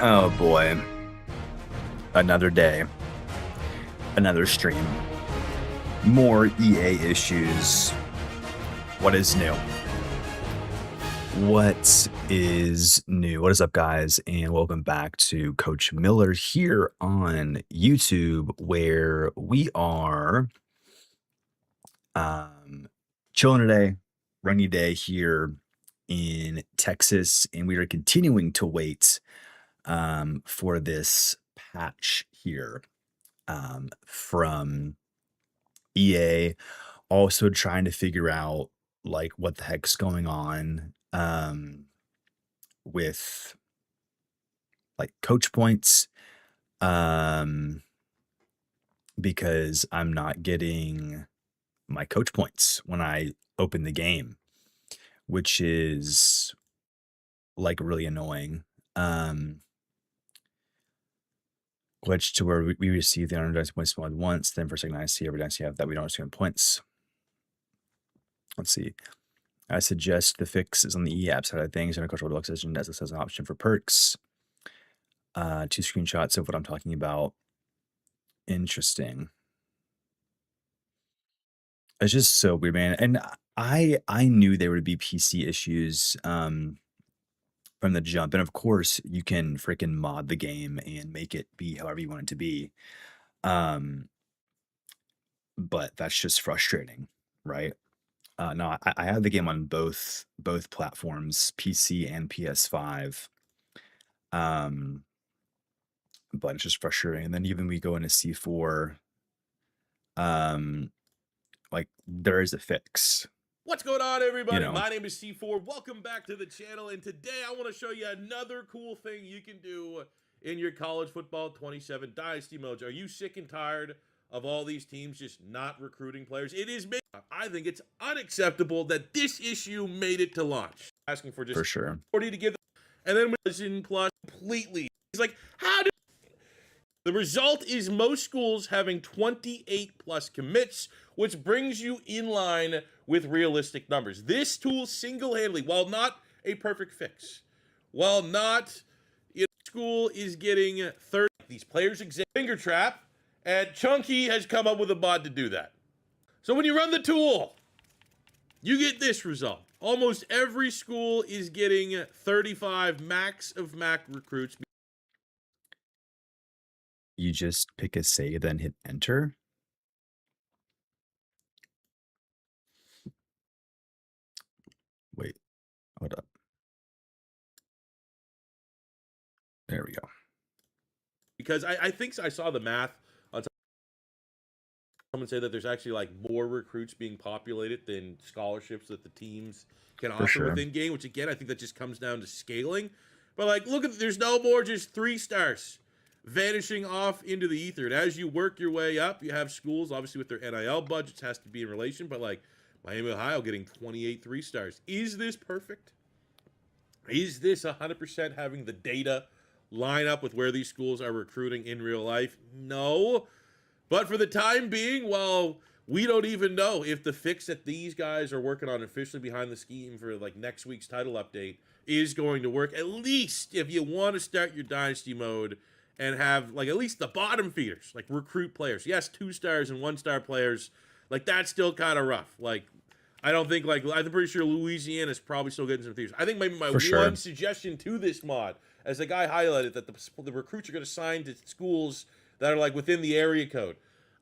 Oh boy. Another day. Another stream. More EA issues. What is new? What is new? What is up, guys? And welcome back to Coach Miller here on YouTube, where we are chilling today, rainy day here in Texas, and we are continuing to wait for this patch here from EA. Also trying to figure out like what the heck's going on with like coach points, because I'm not getting my coach points when I open the game, which is like really annoying. Glitch to where we receive the unaddressed points once, then for a second I see every dynasty have that we don't receive points. Let's see. I suggest the fix is on the e-app side of things, and of course, World Decision as this has an option for perks. 2 screenshots of what I'm talking about. Interesting. It's just so weird, man. And I knew there would be PC issues from the jump. And of course, you can freaking mod the game and make it be however you want it to be. But that's just frustrating, right? No, I have the game on both platforms, PC and PS5. But it's just frustrating. And then even we go into C4, like there is a fix. What's going on, everybody? My name is C4. Welcome back to the channel, and today I want to show you another cool thing you can do in your college football 27 Dynasty modes. Are you sick and tired of all these teams just not recruiting players? It is made. I think it's unacceptable that this issue made it to launch. Asking for just 40 to give them, and then with plus completely. He's like, how do the result is most schools having 28 plus commits, which brings you in line with realistic numbers. This tool single-handedly, while not a perfect fix, while not, school is getting 30, these players exam finger trap, and Chunky has come up with a mod to do that. So when you run the tool, you get this result. Almost every school is getting 35 max of MAC recruits. You just pick a save, then hit enter. Wait, hold up. There we go. Because I think I saw the math on someone say that there's actually like more recruits being populated than scholarships that the teams can offer within game, which again, I think that just comes down to scaling. But like, look at, there's no more just 3 stars vanishing off into the ether. And as you work your way up, you have schools, obviously with their NIL budgets, has to be in relation, but like Miami, Ohio getting 28 3 stars. Is this perfect? Is this 100% having the data line up with where these schools are recruiting in real life? No. But for the time being, well, we don't even know if the fix that these guys are working on officially behind the scheme for like next week's title update is going to work. At least if you want to start your Dynasty mode and have like at least the bottom feeders, like recruit players. Yes, 2 stars and 1 star players. Like that's still kind of rough. Like I don't think like, I'm pretty sure Louisiana is probably still getting some feeders. I think maybe my one suggestion to this mod, as the guy highlighted, that the recruits are going to sign to schools that are like within the area code.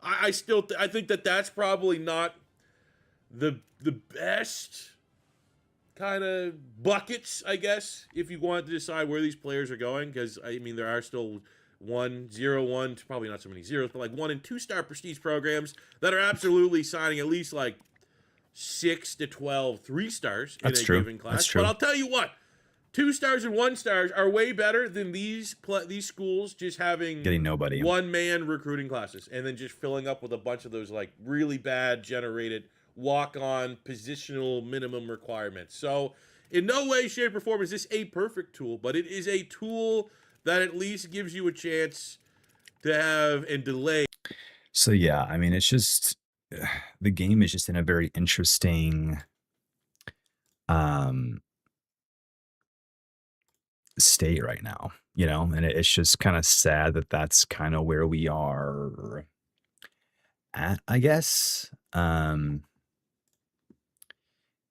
I think that that's probably not the best kind of buckets, I guess, if you want to decide where these players are going, because I mean there are still 1, 0, 1, probably not so many zeros, but like 1 and 2 star prestige programs that are absolutely signing at least like 6 to 12 3 stars in a given class. But I'll tell you what, 2 stars and 1 stars are way better than these schools just getting nobody, 1-man recruiting classes, and then just filling up with a bunch of those like really bad generated walk-on positional minimum requirements. So in no way, shape, or form is this a perfect tool, but it is a tool that at least gives you a chance to have and delay. So yeah, I mean, it's just the game is just in a very interesting state right now, and it's just kind of sad that that's kind of where we are at, I guess.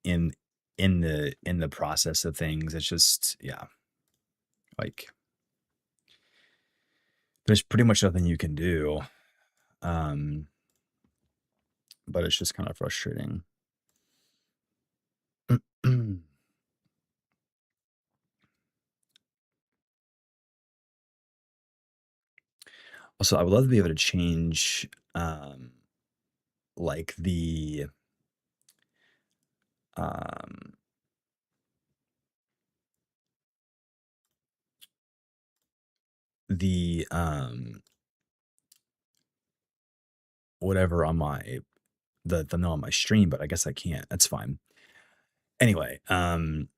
In the process of things, it's just, yeah, like there's pretty much nothing you can do. Um, but it's just kind of frustrating. Also, I would love to be able to change, like um, the whatever on my the thumbnail on my stream, but I guess I can't. That's fine. Anyway, then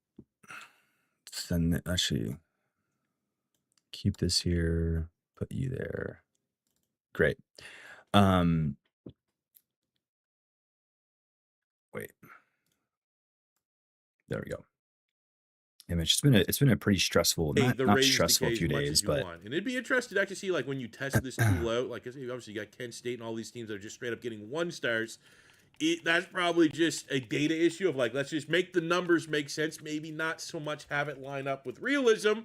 actually keep this here, put you there. Great. Um, wait, there we go. And it's been a pretty stressful, not The not ratings stressful decay as few much days, as you but want. And it'd be interesting to actually see, like, when you test this tool out, like, obviously you got Kent State and all these teams that are just straight up getting 1-stars. That's probably just a data issue of, like, let's just make the numbers make sense. Maybe not so much have it line up with realism,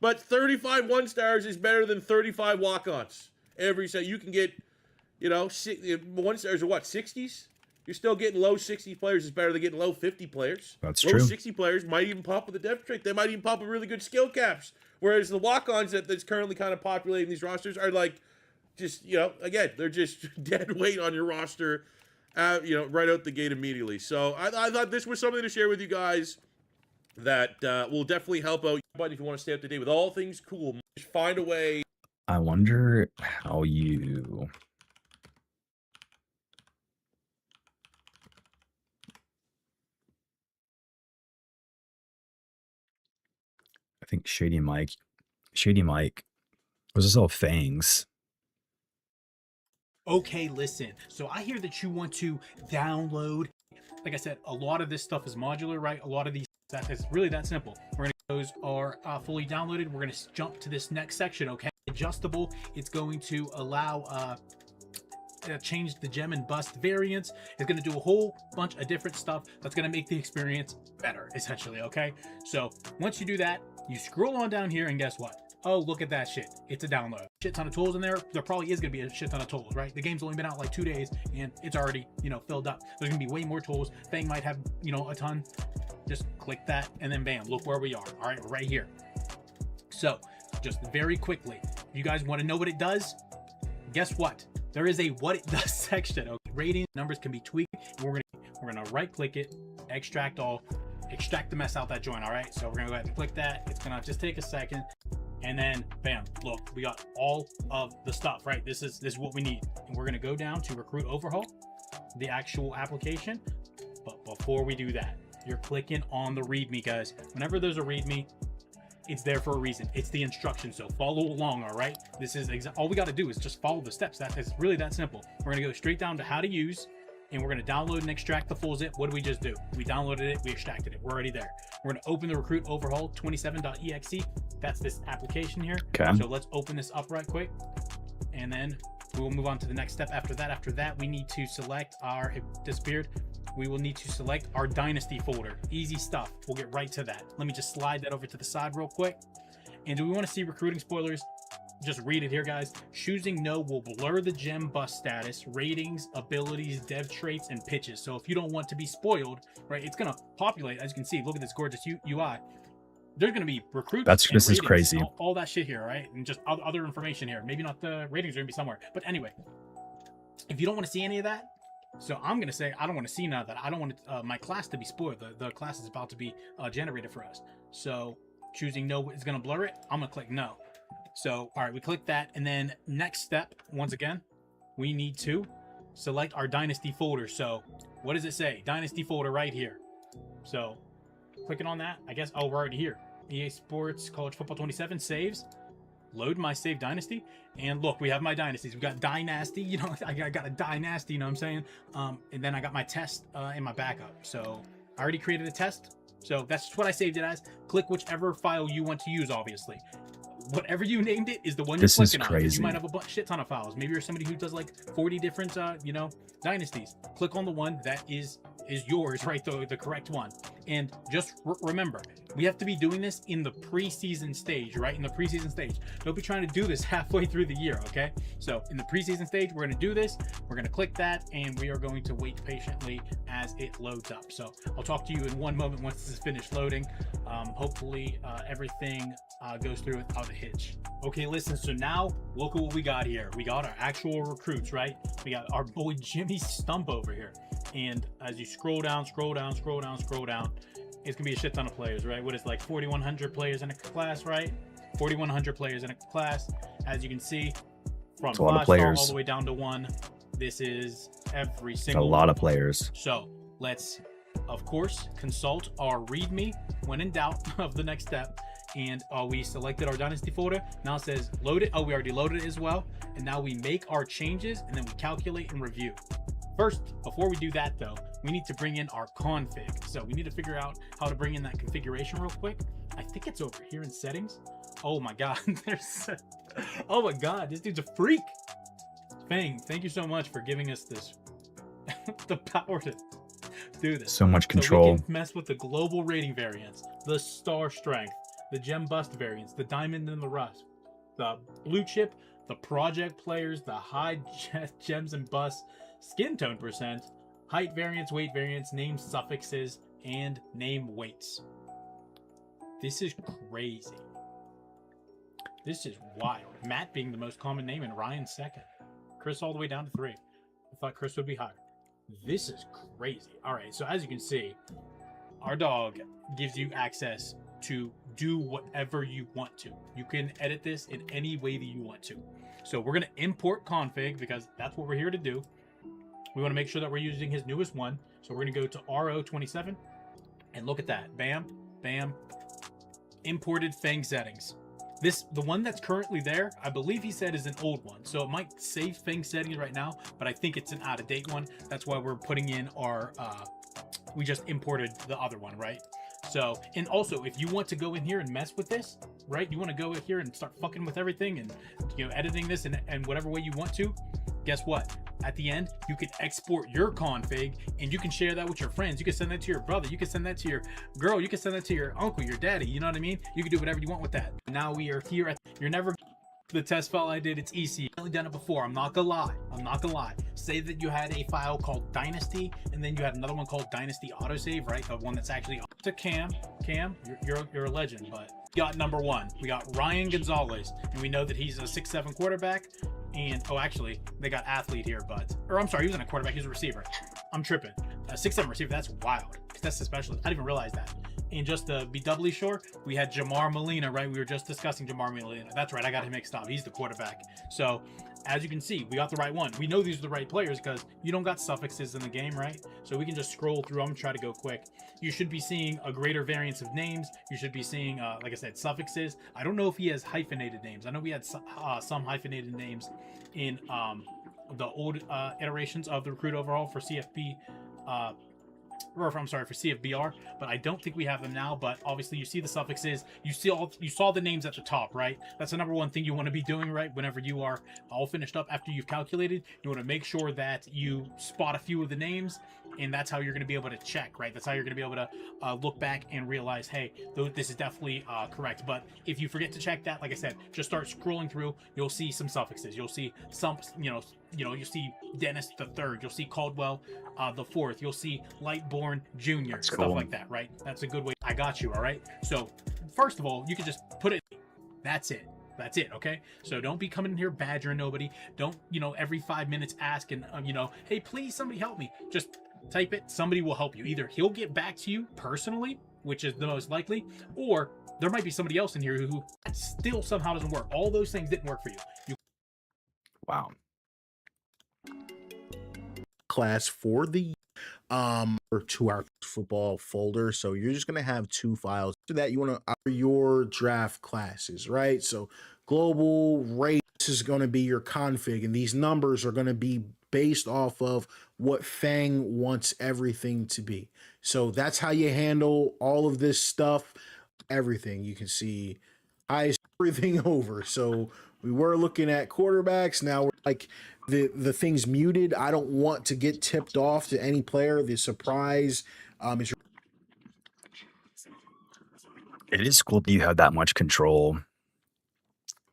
but 35 1-stars is better than 35 walk-ons. Every set you can get, 1-stars are what, 60s? You're still getting low 60 players is better than getting low 50 players. that's Low true. 60 players might even pop with a depth trait. They might even pop with really good skill caps. Whereas the walk-ons that's currently kind of populating these rosters are like, just, again, they're just dead weight on your roster, right out the gate immediately. So I thought this was something to share with you guys that will definitely help out. But if you want to stay up to date with all things cool, just find a way. I wonder how you. I think Shady Mike. Was this all Fangs? Okay, listen. So I hear that you want to download. Like I said, a lot of this stuff is modular, right? A lot of these that is really that simple. Those are fully downloaded. We're gonna jump to this next section. Okay, adjustable. It's going to allow change the gem and bust variants. It's going to do a whole bunch of different stuff that's going to make the experience better, essentially. Okay, so once you do that, you scroll on down here, and guess what? Oh, look at that shit. It's a download. Shit ton of tools in there. There probably is going to be a shit ton of tools, right? The game's only been out like 2 days and it's already, filled up. There's going to be way more tools. Fang might have, a ton. Just click that and then bam, look where we are. All right, we're right here. So just very quickly, if you guys want to know what it does, guess what? There is a what it does section. Okay, rating numbers can be tweaked. And we're gonna right click it, extract all, extract the mess out that joint. All right, so we're gonna go ahead and click that. It's gonna just take a second, and then bam, look, we got all of the stuff. Right, this is what we need, and we're gonna go down to recruit overhaul, the actual application. But before we do that, you're clicking on the README, guys. Whenever there's a README, it's there for a reason. It's the instruction, so follow along. All right, this is all we got to do is just follow the steps. That is really that simple. We're gonna go straight down to how to use, and we're gonna download and extract the full zip. What did we just do? We downloaded it, we extracted it, we're already there. We're gonna open the recruit overhaul 27.exe. That's this application here. Okay, so let's open this up right quick, and then we will move on to the next step. After that we need to select our, it disappeared, we will need to select our Dynasty folder. Easy stuff. We'll get right to that. Let me just slide that over to the side real quick. And do we want to see recruiting spoilers? Just read it here, guys. Choosing no will blur the gem bust status, ratings, abilities, dev traits, and pitches. So if you don't want to be spoiled, right, it's going to populate. As you can see, look at this gorgeous UI. There's going to be recruits. this is crazy. All that shit here, right? And just other information here. Maybe not the ratings are going to be somewhere. But anyway, if you don't want to see any of that, so I'm going to say I don't want to see none of that. I don't want my class to be spoiled. The class is about to be generated for us. So choosing no is going to blur it. I'm going to click no. So, all right, we click that. And then next step, once again, we need to select our Dynasty folder. So what does it say? Dynasty folder right here. So clicking on that, I guess, oh, we're already here. EA Sports College Football 27 saves. Load my save Dynasty, and look, we have my dynasties. We got Dynasty, I got a Dynasty, you know what I'm saying? And then I got my test and my backup. So I already created a test. So that's what I saved it as. Click whichever file you want to use, obviously. Whatever you named it is the one you're This is clicking on. 'Cause crazy. You might have a shit ton of files. Maybe you're somebody who does like 40 different, dynasties. Click on the one that is yours, right? The correct one. And just remember, we have to be doing this in the preseason stage, right? In the preseason stage. Don't be trying to do this halfway through the year, okay? So in the preseason stage, we're going to do this. We're going to click that, and we are going to wait patiently as it loads up. So I'll talk to you in one moment once this is finished loading. Hopefully everything goes through without a hitch. Okay, listen, so now look at what we got here. We got our actual recruits, right? We got our boy Jimmy Stump over here. And as you scroll down, it's gonna be a shit ton of players, right? What is like 4,100 players in a class, right? 4,100 players in a class. As you can see, from a lot of 5 star players. all the way down to 1. This is every A single lot one. of players. So let's, of course, consult our README when in doubt of the next step. And we selected our Dynasty folder. Now it says load it. Oh, we already loaded it as well. And now we make our changes and then we calculate and review. First, before we do that though, we need to bring in our config. So we need to figure out how to bring in that configuration real quick. I think it's over here in settings. Oh my God, oh my God, this dude's a freak. Fang, thank you so much for giving us this, the power to do this. So much So control. we can mess with the global rating variants, the star strength, the gem bust variants, the diamond and the rust, the blue chip, the project players, the high gems and busts, skin tone percent, height variance, weight variance, name suffixes, and name weights. This is crazy. This is wild. Matt being the most common name and Ryan second. Chris all the way down to 3. I thought Chris would be higher. This is crazy. All right, so as you can see, our dog gives you access to do whatever you want to. You can edit this in any way that you want to. So we're going to import config because that's what we're here to do. We want to make sure that we're using his newest one. So we're going to go to RO27 and look at that. Bam, bam, imported Fang settings. The one that's currently there, I believe he said is an old one. So it might save Fang settings right now, but I think it's an out of date one. That's why we're putting in our, we just imported the other one, right? So, and also if you want to go in here and mess with this, right? You want to go in here and start fucking with everything and, editing this and whatever way you want to, guess what? At the end, you can export your config and you can share that with your friends. You can send that to your brother. You can send that to your girl. You can send that to your uncle, your daddy. You know what I mean? You can do whatever you want with that. Now we are here at, you're never the test file I did. It's easy. I've only done it before. I'm not gonna lie. Say that you had a file called Dynasty and then you had another one called Dynasty autosave, right? The one that's actually to Cam, you're a legend, but we got number 1. We got Ryan Gonzalez, and we know that he's a 6'7" quarterback. And actually, they got athlete here, or I'm sorry, he wasn't a quarterback, he was a receiver. I'm tripping. A 6'7" receiver, that's wild. That's a specialist. I didn't even realize that. And just to be doubly sure, we had Jamar Molina, right? We were just discussing Jamar Molina. That's right, I got him mixed up. He's the quarterback. So, as you can see, we got the right one. We know these are the right players because you don't got suffixes in the game, right? So we can just scroll through. I'm gonna try to go quick. You should be seeing a greater variance of names. You should be seeing, like I said, suffixes. I don't know if he has hyphenated names. I know we had some hyphenated names in the old iterations of the recruit overall for CFB. For CFBR, but I don't think we have them now. But obviously, you see the suffixes. You saw the names at the top, right? That's the number one thing you want to be doing, right? Whenever you are all finished up after you've calculated, you want to make sure that you spot a few of the names, and that's how you're going to be able to check, right? That's how you're going to be able to look back and realize, hey, this is definitely correct. But if you forget to check that, like I said, just start scrolling through. You'll see some suffixes. You'll see some, you'll see Dennis the third. You'll see Caldwell the fourth. You'll see Lightborn Jr. That's Stuff cool. like that, right? That's a good way. I got you, all right? So first of all, you can just put it. That's it. That's it, okay? So don't be coming in here badgering nobody. Don't, every 5 minutes ask and, hey, please, somebody help me. Just type it. Somebody will help you. Either he'll get back to you personally, which is the most likely, or there might be somebody else in here who still somehow doesn't work. All those things didn't work for you. Wow. Class for the or to our football folder. So you're just gonna have 2 files. After that, you want to your draft classes, right? So global rate, this is going to be your config, and these numbers are going to be based off of what Fang wants everything to be. So that's how you handle all of this stuff. Everything you can see, highest everything over. So we were looking at quarterbacks. Now we're like the thing's muted. I don't want to get tipped off to any player. The surprise is It is cool that you have that much control,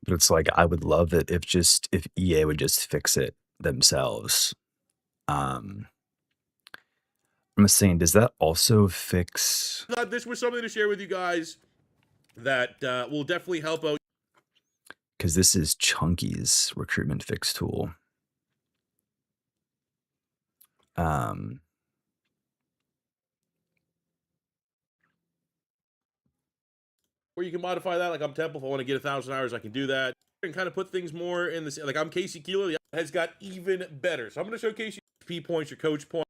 but it's like I would love it if EA would just fix it themselves. Um, I'm saying, does that also fix? Thought this was something to share with you guys that will definitely help out. Because this is Chunky's recruitment fix tool. Where you can modify that. Like I'm Temple, if I want to get 1,000 hours, I can do that. And kind of put things more in the like I'm Casey Keeler, has got even better. So I'm going to showcase your P points, your coach points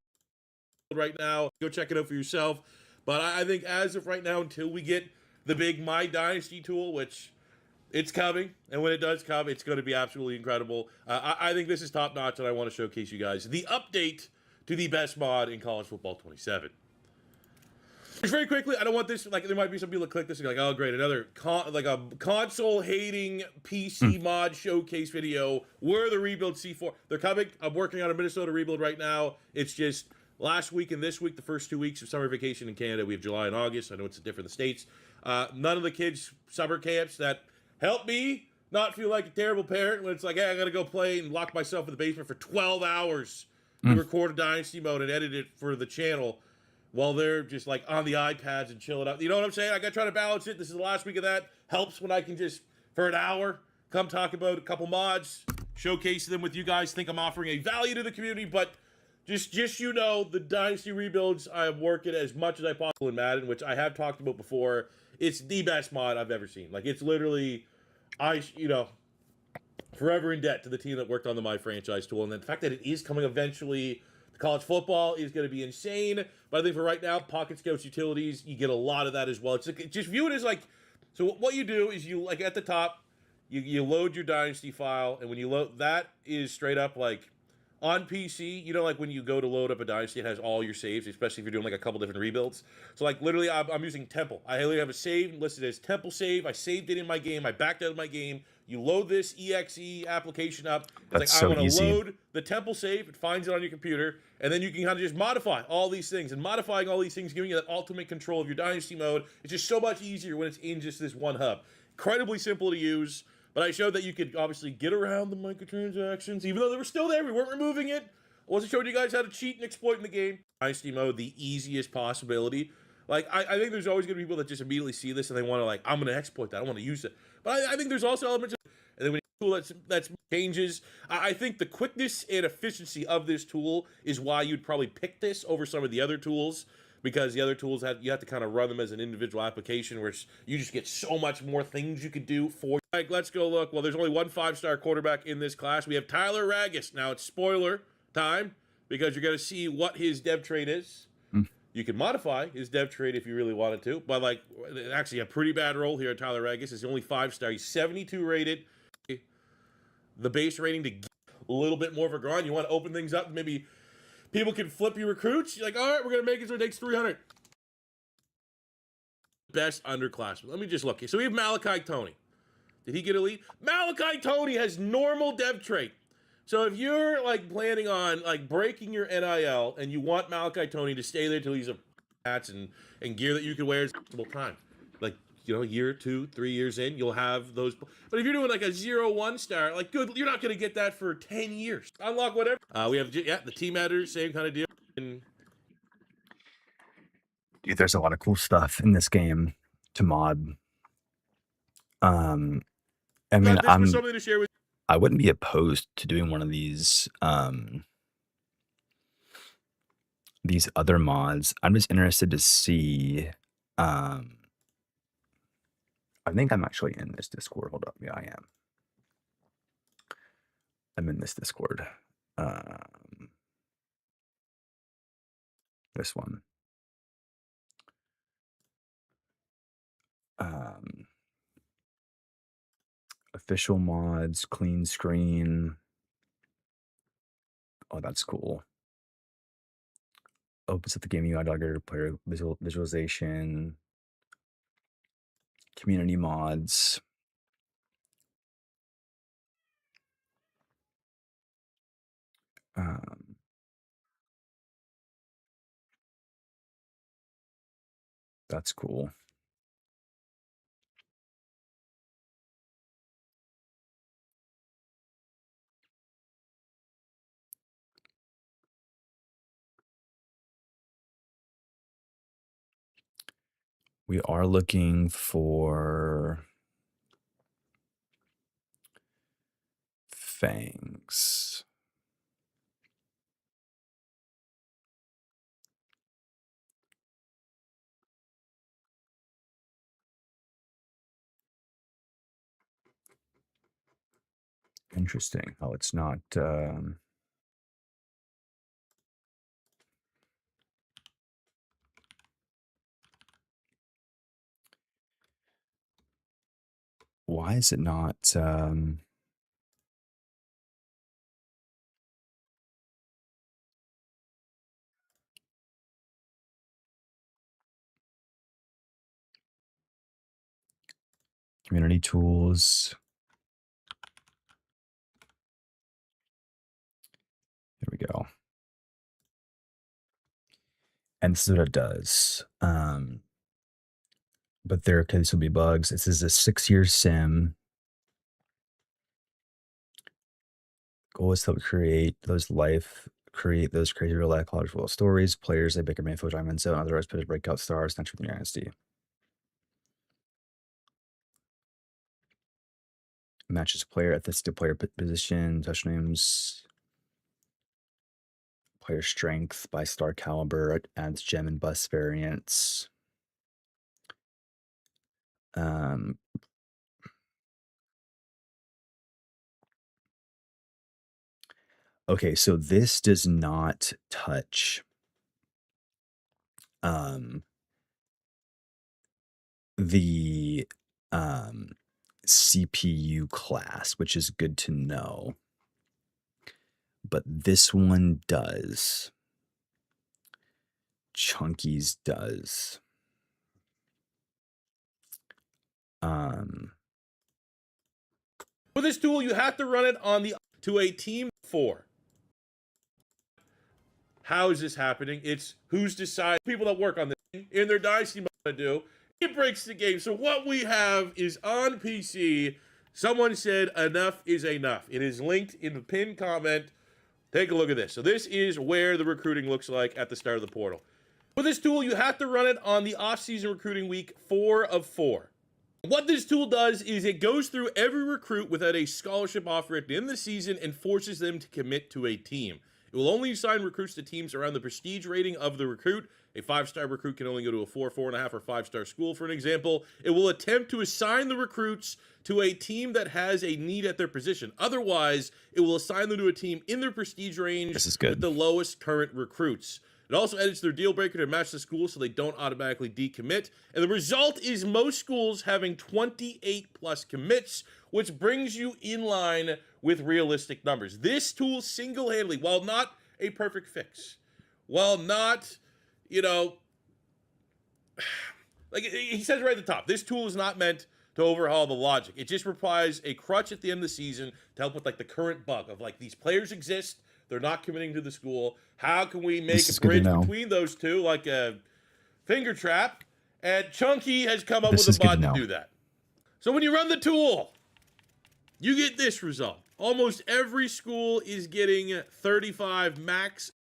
right now. Go check it out for yourself. But I think as of right now, until we get the big My Dynasty tool, which it's coming, and when it does come, it's going to be absolutely incredible. I think this is top notch, and I want to showcase you guys the update to the best mod in college football 27. Just very quickly, I don't want this, like, there might be some people that click this and be like, oh, great, another, a console-hating PC mod showcase video. Where are the rebuild C4? They're coming. I'm working on a Minnesota rebuild right now. It's just last week and this week, the first 2 weeks of summer vacation in Canada. We have July and August. I know it's different in the States. None of the kids' summer camps that help me not feel like a terrible parent when it's like, hey, I got to go play and lock myself in the basement for 12 hours to record a Dynasty mode and edit it for the channel, while they're just like on the iPads and chilling out. You know what I'm saying? I got to try to balance it. This is the last week of that. Helps when I can just, for an hour, come talk about a couple mods, showcase them with you guys. Think I'm offering a value to the community, but just you know, the Dynasty rebuilds, I am working as much as I possibly in Madden, which I have talked about before. It's the best mod I've ever seen. Like, it's literally, forever in debt to the team that worked on the My Franchise tool. And the fact that it is coming eventually, college football is going to be insane. But I think for right now, Pocket Scouts Utilities, you get a lot of that as well. It's like, just view it as like, so what you do is you, like at the top, you load your Dynasty file. And when you load, that is straight up like on PC, like when you go to load up a Dynasty, it has all your saves, especially if you're doing like a couple different rebuilds. So like literally, I'm using Temple. I literally have a save listed as Temple save. I saved it in my game. I backed out of my game. You load this EXE application up. It's That's like, so I want to easy. load the Temple save. It finds it on your computer. And then you can kind of just modify all these things. And modifying all these things, giving you that ultimate control of your Dynasty mode. It's just so much easier when it's in just this one hub. Incredibly simple to use. But I showed that you could obviously get around the microtransactions, even though they were still there. We weren't removing it. I wasn't showing you guys how to cheat and exploit in the game. Dynasty mode, the easiest possibility. Like, I think there's always going to be people that just immediately see this and they want to, like, I'm going to exploit that. I want to use it. But I think there's also elements of, and then when you tool that's changes, I think the quickness and efficiency of this tool is why you'd probably pick this over some of the other tools, because the other tools you have to kind of run them as an individual application, where you just get so much more things you could do for. Like, let's go look. Well, there's only one 5-star quarterback in this class. We have Tyler Ragus. Now it's spoiler time, because you're going to see what his dev trait is. You can modify his dev trait if you really wanted to, but like actually a pretty bad roll here at Tyler Ragus. Is only 5-star. He's 72 rated. The base rating to get a little bit more of a grind. You want to open things up. Maybe people can flip your recruits. You're like, all right, we're going to make it so it takes 300. Best underclassmen. Let me just look here. So we have Malachi Tony. Did he get elite? Malachi Tony has normal dev trait. So if you're like planning on like breaking your NIL and you want Malachi Tony to stay there till he's a hats and gear that you can wear, it's time. Like, a year, 2, 3 years in, you'll have those. But if you're doing like a 0-1 star, like good, you're not going to get that for 10 years. Unlock whatever. We have, the team editor, same kind of deal. And Dude, there's a lot of cool stuff in this game to mod. I mean, this was something to share with. I wouldn't be opposed to doing one of these other mods. I'm just interested to see. I think I'm actually in this Discord. Hold up. Yeah, I am. I'm in this Discord. This one. Official mods, clean screen. Oh, that's cool. opens up the game UI dogger, player visualization, community mods. That's cool. We are looking for fangs. Interesting. Oh, it's not. Why is it not? Community tools. Here we go. And this is what it does. But there could still be bugs. This is a 6-year sim. Goal is to help create those crazy real life college stories. Players like Baker Mayfield, Diamond Zone, otherwise put breakout stars, not the Dynasty. Matches player ethnicity, player position, touch names, player strength by star caliber, adds gem and bus variants. Okay, so this does not touch the CPU class, which is good to know. But this one does. Chunky's does. With this tool, you have to run it on to a team 4. How is this happening? It's who's deciding. People that work on this in their Dynasty mode to do. It breaks the game. So what we have is on PC. Someone said enough is enough. It is linked in the pinned comment. Take a look at this. So this is where the recruiting looks like at the start of the portal. With this tool, you have to run it on the off-season recruiting week 4 of 4. What this tool does is it goes through every recruit without a scholarship offer at the end of the season and forces them to commit to a team. It will only assign recruits to teams around the prestige rating of the recruit. A 5-star recruit can only go to a 4, 4.5, or 5-star school, for an example. It will attempt to assign the recruits to a team that has a need at their position. Otherwise, it will assign them to a team in their prestige range with the lowest current recruits. It also edits their deal breaker to match the school so they don't automatically decommit. And the result is most schools having 28 plus commits, which brings you in line with realistic numbers. This tool single-handedly, while not a perfect fix, while not, like he says right at the top, this tool is not meant to overhaul the logic. It just provides a crutch at the end of the season to help with like the current bug of like these players exist. They're not committing to the school. How can we make a bridge between those two, like a finger trap? And Chunky has come up with a bot to do that. So when you run the tool, you get this result. Almost every school is getting 35 max.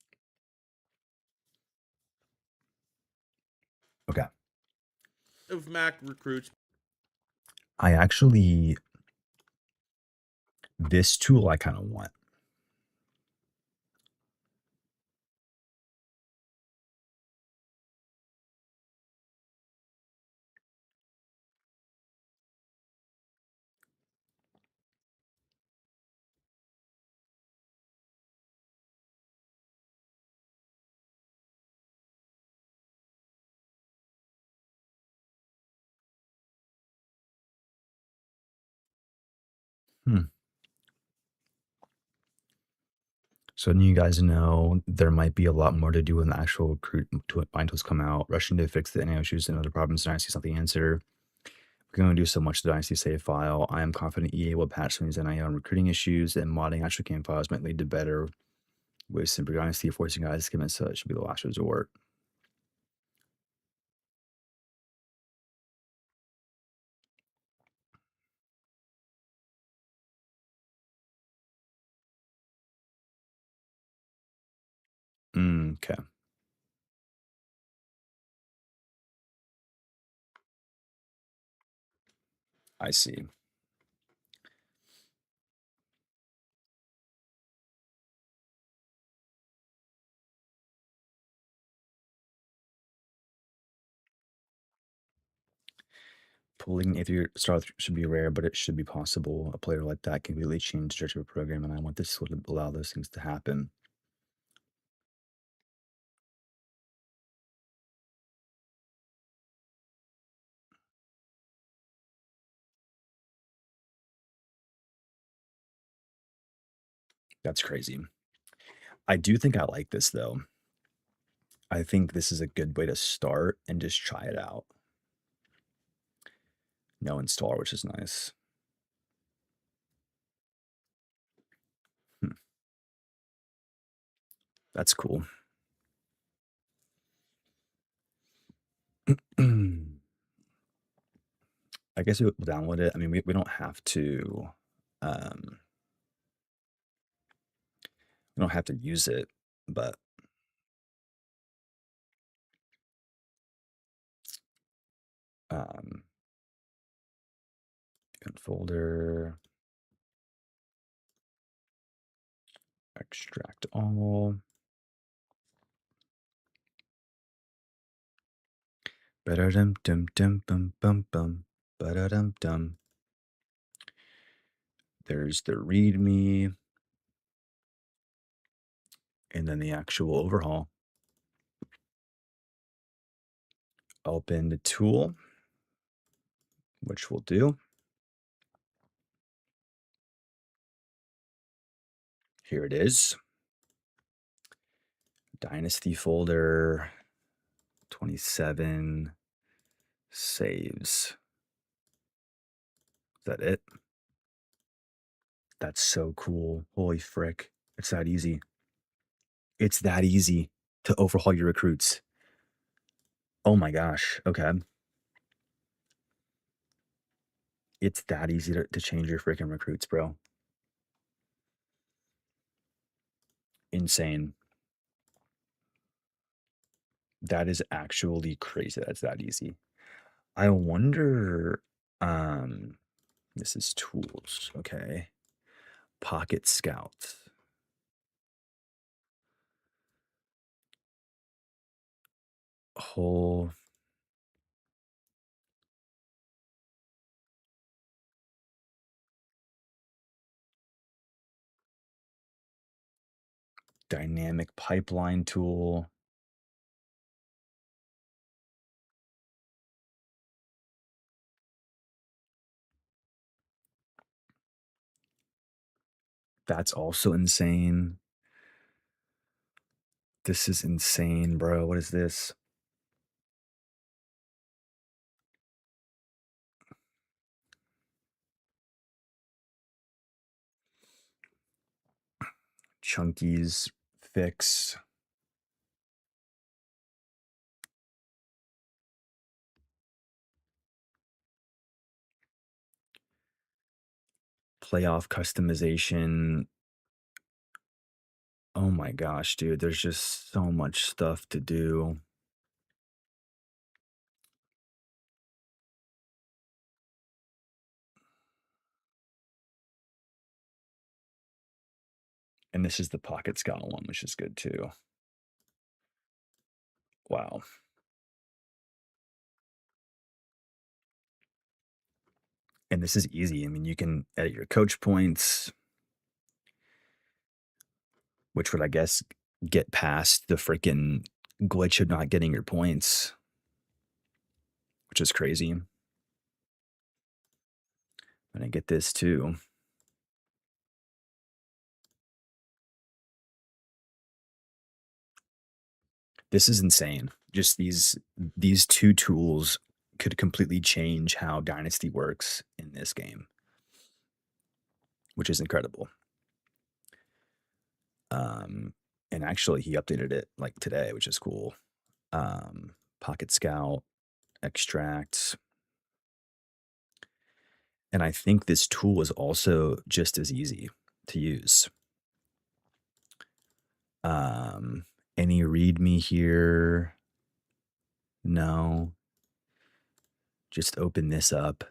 Okay. Of Mac recruits. This tool I kind of want. So then you guys know there might be a lot more to do when the actual recruit bind tools come out. Rushing to fix the NAO issues and other problems Dynasty is not the answer. We're going to do so much to the Dynasty save file. I am confident EA will patch some of these NIO and recruiting issues, and modding actual game files might lead to better ways to improve Dynasty. Forcing guys to commit such should be the last resort. Okay. I see. Pulling a star should be rare, but it should be possible. A player like that can completely change the direction of a program, and I want this to allow those things to happen. That's crazy. I do think I like this, though. I think this is a good way to start and just try it out. No installer, which is nice. That's cool. I guess we'll download it. I mean, we don't have to we don't have to use it, but folder, extract all. Ba-da-dum dum dum bum bum bum. Ba-da-dum dum. There's the README. And then the actual overhaul. Open the tool, which we'll do. Here it is. Dynasty folder, 27 saves. Is that it? That's so cool. Holy frick. It's that easy. It's that easy to overhaul your recruits. Oh my gosh. Okay. It's that easy to change your freaking recruits, bro. Insane. That is actually crazy. That's that easy. I wonder, this is tools. Okay. Pocket Scout. Whole dynamic pipeline tool. That's also insane. This is insane, bro. What is this? Chunky's fix. Playoff customization. Oh my gosh, dude. There's just so much stuff to do. And this is the Pocket Scout one, which is good too. Wow. And this is easy. I mean, you can edit your coach points, which would, I guess, get past the freaking glitch of not getting your points, which is crazy. And I get this too. This is insane. Just these two tools could completely change how Dynasty works in this game, which is incredible. And actually he updated it like today, which is cool. Pocket Scout, Extract. And I think this tool is also just as easy to use. Any readme here? No. Just open this up.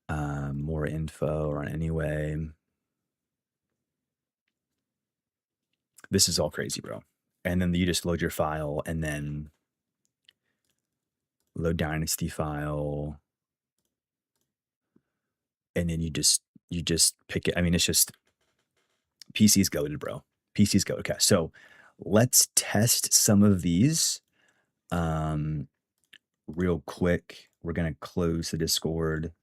More info on anyway. This is all crazy, bro. And then you just load your file and then load Dynasty file. And then you just pick it. I mean, it's just PC's goated, bro. PC's goated. Okay, so let's test some of these real quick. We're gonna close the Discord,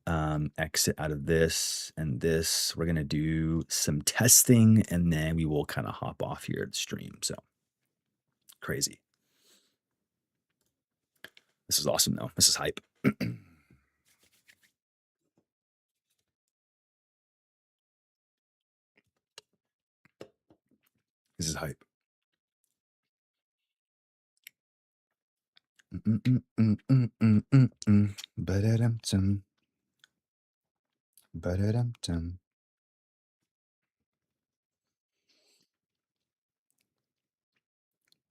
exit out of this and this. We're gonna do some testing and then we will kind of hop off here at the stream. So crazy. This is awesome though. This is hype. This is hype. Ba-da-dum-dum. Ba-da-dum-dum.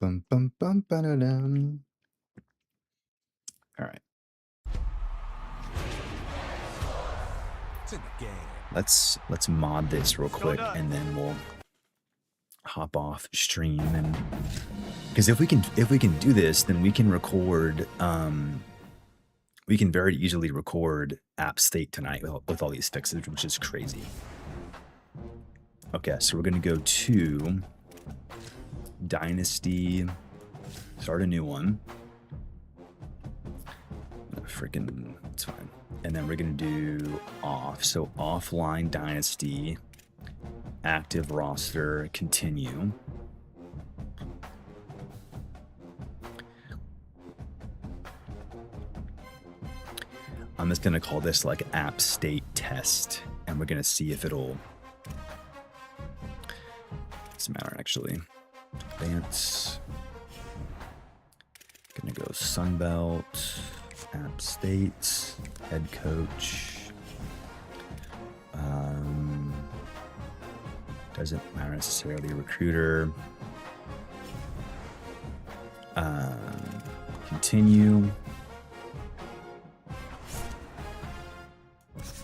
Bum bum bum ba-da-dum. All right. Let's mod this real quick and then we'll hop off stream. And because if we can do this, then we can record we can very easily record app state tonight with all these fixes, which is crazy. Okay, so we're gonna go to Dynasty, start a new one. Freaking, it's fine. And then we're gonna do off. So offline Dynasty, active roster, continue. I'm just gonna call this like app state test, and we're gonna see if it'll. Doesn't matter actually. Advance. Gonna go Sunbelt, app state, head coach. Doesn't matter necessarily. Recruiter. Continue.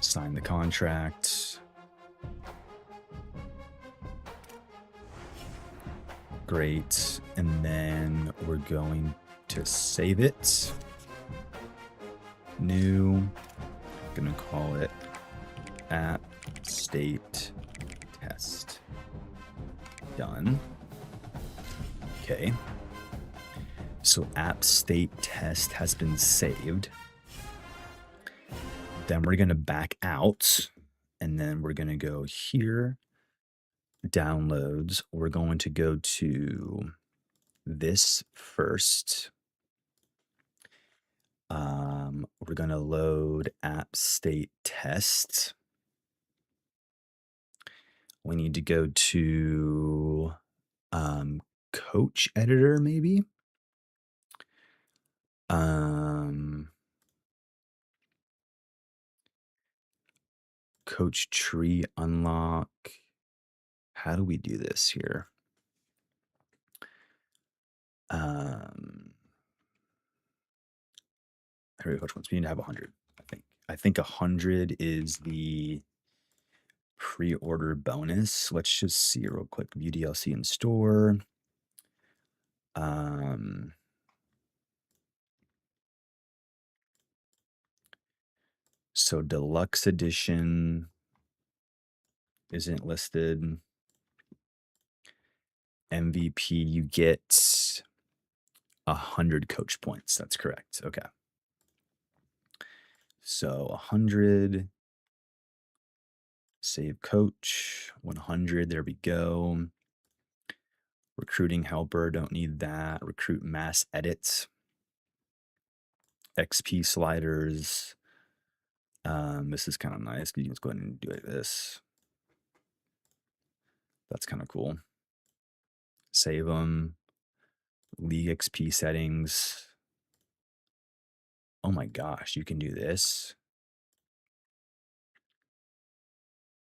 Sign the contract. Great. And then we're going to save it. New. Gonna call it app state test. Done. Okay. So app state test has been saved. Then we're going to back out and then we're going to go here, downloads. We're going to go to this first. We're going to load app state test. We need to go to coach editor maybe. Coach tree unlock. How do we do this here? Coach ones. We need to have 100. I think 100 is the pre-order bonus. Let's just see real quick. View DLC in store. So deluxe edition isn't listed. MVP, you get 100 coach points. That's correct. Okay. So 100. Save coach. 100. There we go. Recruiting helper, don't need that. Recruit mass edits. XP sliders. This is kind of nice. You can just go ahead and do it like this. That's kind of cool. Save them. League XP settings. Oh my gosh, you can do this.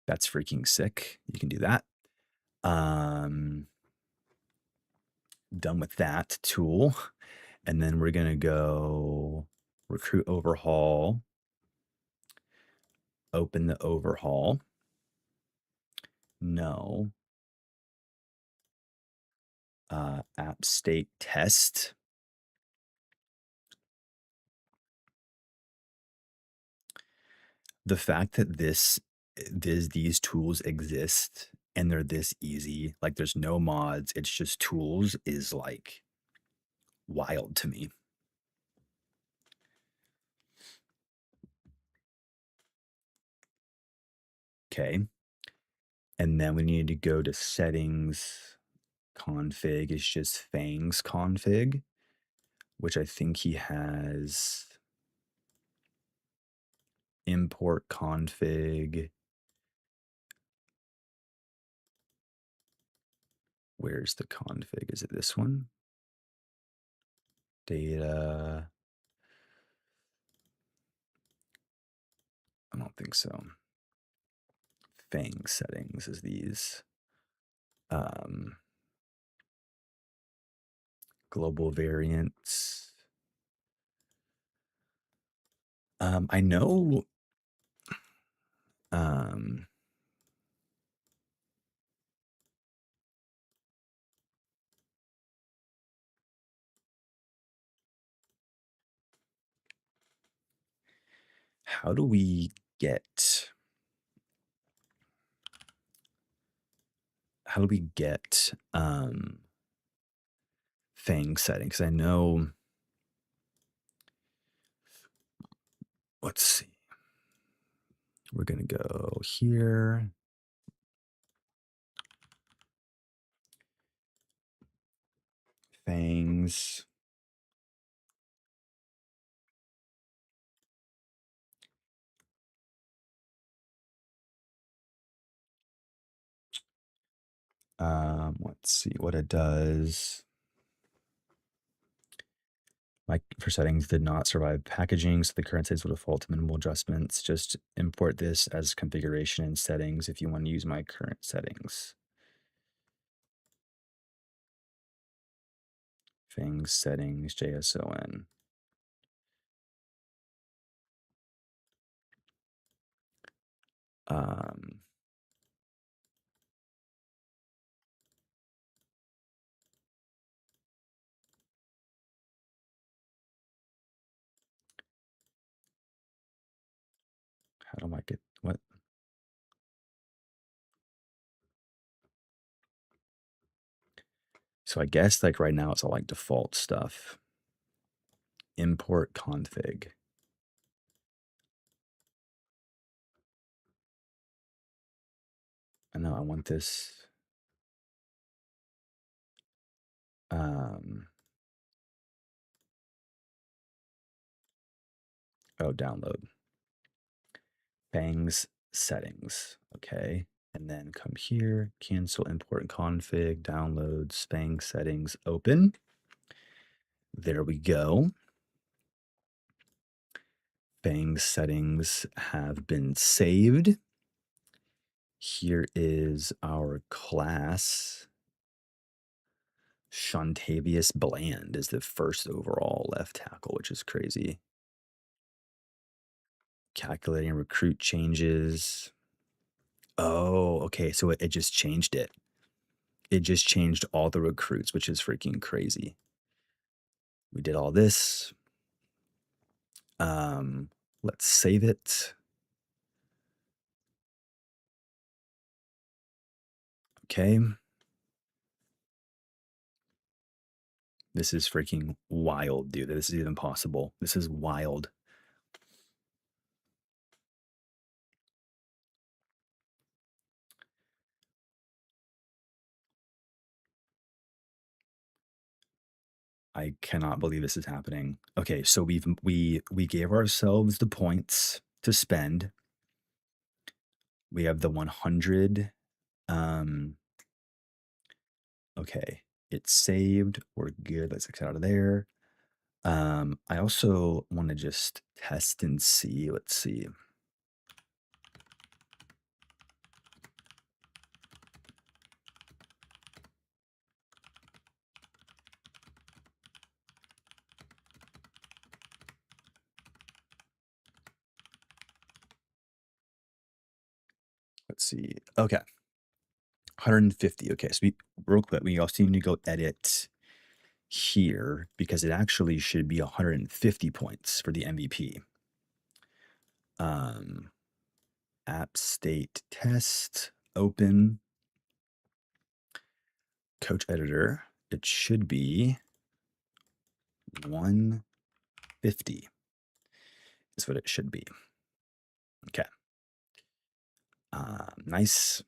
That's freaking sick. You can do that. Done with that tool. And then we're going to go recruit overhaul. Open the overhaul. No. App state test. The fact that these tools exist and they're this easy, like there's no mods, it's just tools, is like wild to me. Okay. And then we need to go to settings. Config is just Fangs config, which I think he has. Import config. Where's the config? Is it this one? Data. I don't think so. Fang settings is these. Global variants. I know. How do we get Fang settings? I know. Let's see. We're gonna go here. Fangs. Let's see what it does. For settings did not survive packaging, so the current settings will default to minimal adjustments. Just import this as configuration and settings if you want to use my current settings. Fangs settings, JSON. How do I get what? So I guess like right now it's all like default stuff. Import config. I know I want this. Oh, download. Fangs settings. Okay. And then come here, cancel import config, download, Fang settings, open. There we go. Fang settings have been saved. Here is our class. Shontavious Bland is the first overall left tackle, which is crazy. Calculating recruit changes. Oh, okay. So it just changed it. It just changed all the recruits, which is freaking crazy. We did all this. Let's save it. Okay. This is freaking wild, dude. This is even possible. This is wild. I cannot believe this is happening. Okay, so we gave ourselves the points to spend. We have the 100. Okay, it's saved. We're good. Let's exit out of there. I also want to just test and see. Let's see. Let's see. Okay. 150. Okay, so real quick, we also need to go edit here because it actually should be 150 points for the MVP. App state test, open, coach editor. It should be 150 is what it should be. Okay. Nice.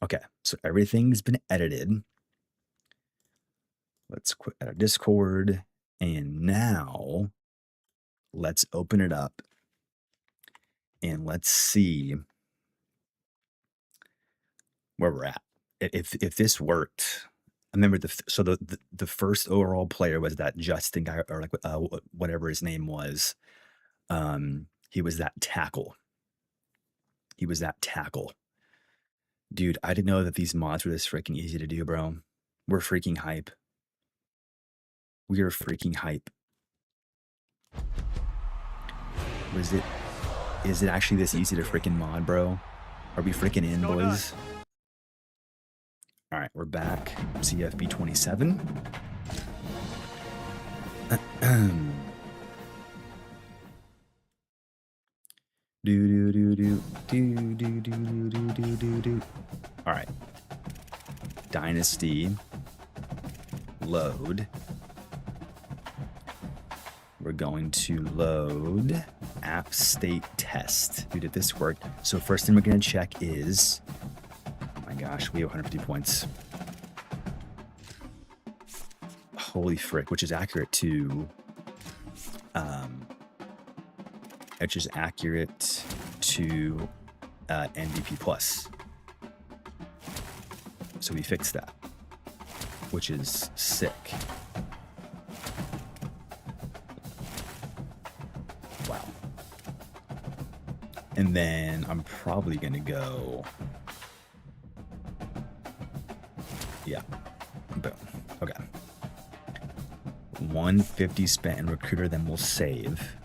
Okay, so everything's been edited. Let's quit out of Discord. And now let's open it up and let's see where we're at. If this worked, I remember the first overall player was that Justin guy, or like whatever his name was. He was that tackle. Dude, I didn't know that these mods were this freaking easy to do, bro. We're freaking hype. We are freaking hype. Is it actually this easy to freaking mod, bro? Are we freaking in, boys? All right, we're back. CFB 27. All right. Dynasty. Load. We're going to load app state test. Dude, did this work? So first thing we're going to check is, oh my gosh, we have 150 points. Holy frick, which is accurate to, MVP plus. So we fixed that, which is sick. Wow. And then I'm probably gonna go, yeah, boom, okay. 150 spent in recruiter, then we'll save.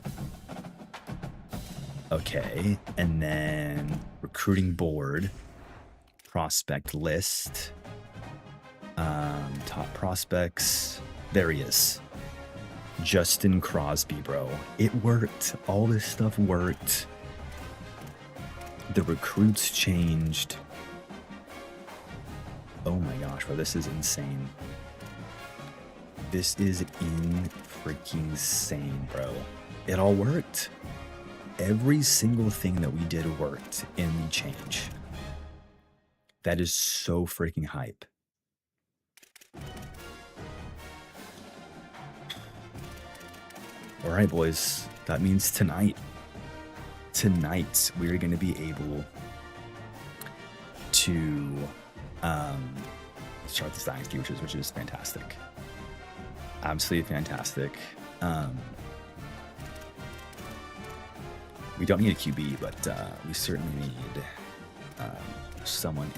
Okay, and then recruiting board, prospect list, top prospects. There he is, Justin Crosby, bro. It worked. All this stuff worked. The recruits changed. Oh my gosh, bro, this is insane. This is freaking insane, bro. It all worked. Every single thing that we did worked in the change. That is so freaking hype. All right, boys. That means tonight we're going to be able to start this Dynasty, which is fantastic. Absolutely fantastic. We don't need a QB, but we certainly need someone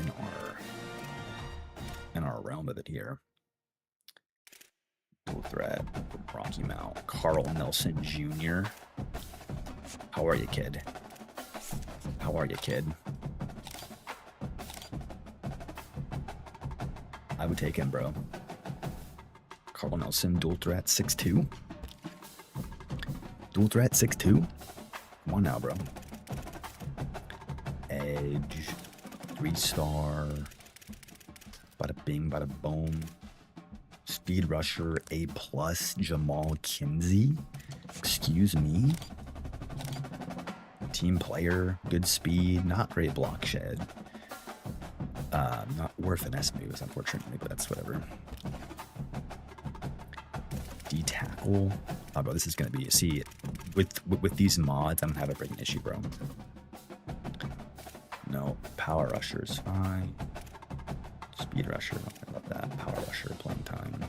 in our realm of it here. Dual threat, Rocky Mount, Carl Nelson Jr. How are you, kid? How are you, kid? I would take him, bro. Carl Nelson, dual threat, 6'2". Dual threat, 6'2". Come on now, bro. Edge, 3-star. Bada bing, bada boom. Speed rusher, A+, Jamal Kinsey. Excuse me. Team player, good speed, not great block shed. Not or finesse moves, unfortunately, but that's whatever. D tackle. Oh, bro, this is gonna be. See, with these mods, I'm gonna have a freaking issue, bro. No, power rusher is fine. Speed rusher, nothing about that. Power rusher, playing time.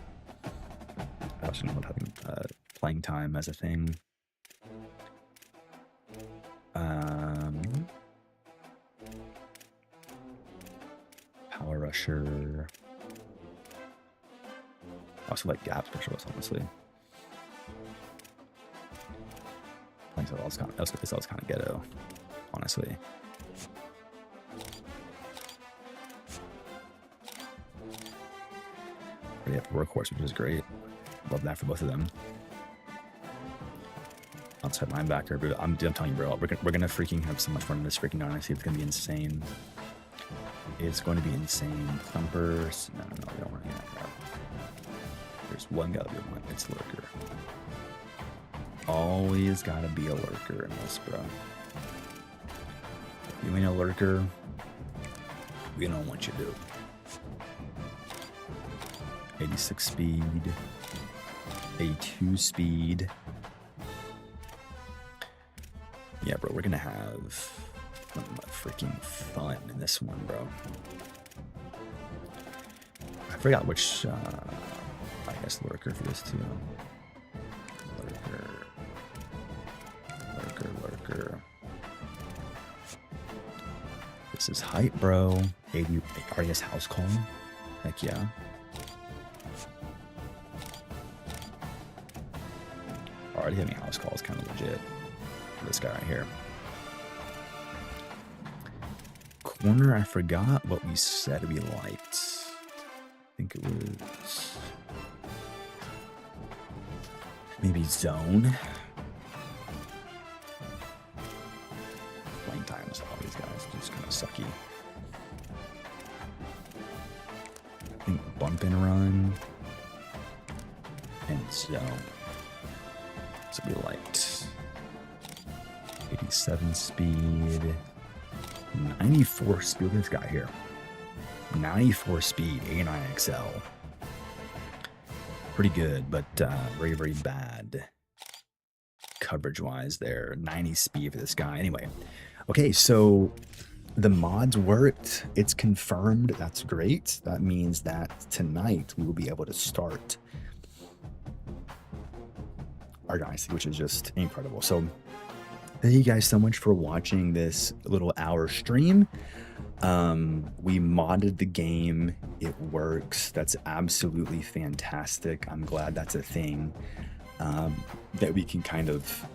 I also know about having playing time as a thing. Power rusher. I also like gap specialist, honestly. I think this all kind of ghetto, honestly. But yeah, workhorse, which is great. Love that for both of them. Outside linebacker, but I'm telling you, bro, we're gonna freaking have so much fun in this freaking Dynasty. It's gonna be insane. It's going to be insane. Thumpers. No, we don't want to get that. There's one gotta be one. It's lurker. Always gotta be a lurker in this, bro. If you ain't a lurker, we don't want you to do. 86 speed. 82 speed. Yeah, bro, we're gonna have some freaking fun in this one, bro. I forgot which, I guess lurker for this too. Lurker. This is height, bro. 80 RES house call. Heck yeah. Already having house call is kind of legit. This guy right here. Corner, I forgot what we said we liked. I think it was maybe zone. Playing times, all these guys just kind of sucky. I think bump and run and zone. So we liked 87 speed, 94 speed. This guy here, 94 speed, 89 XL. Pretty good, but very, very bad coverage wise there. 90 speed for this guy. Anyway, okay, so the mods worked. It's confirmed. That's great. That means that tonight we will be able to start our Dynasty, which is just incredible. So thank you guys so much for watching this little hour stream. We modded the game. It works. That's absolutely fantastic. I'm glad that's a thing that we can kind of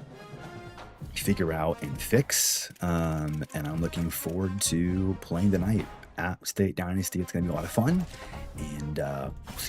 figure out and fix. And I'm looking forward to playing tonight. App State Dynasty. It's going to be a lot of fun. And we'll see you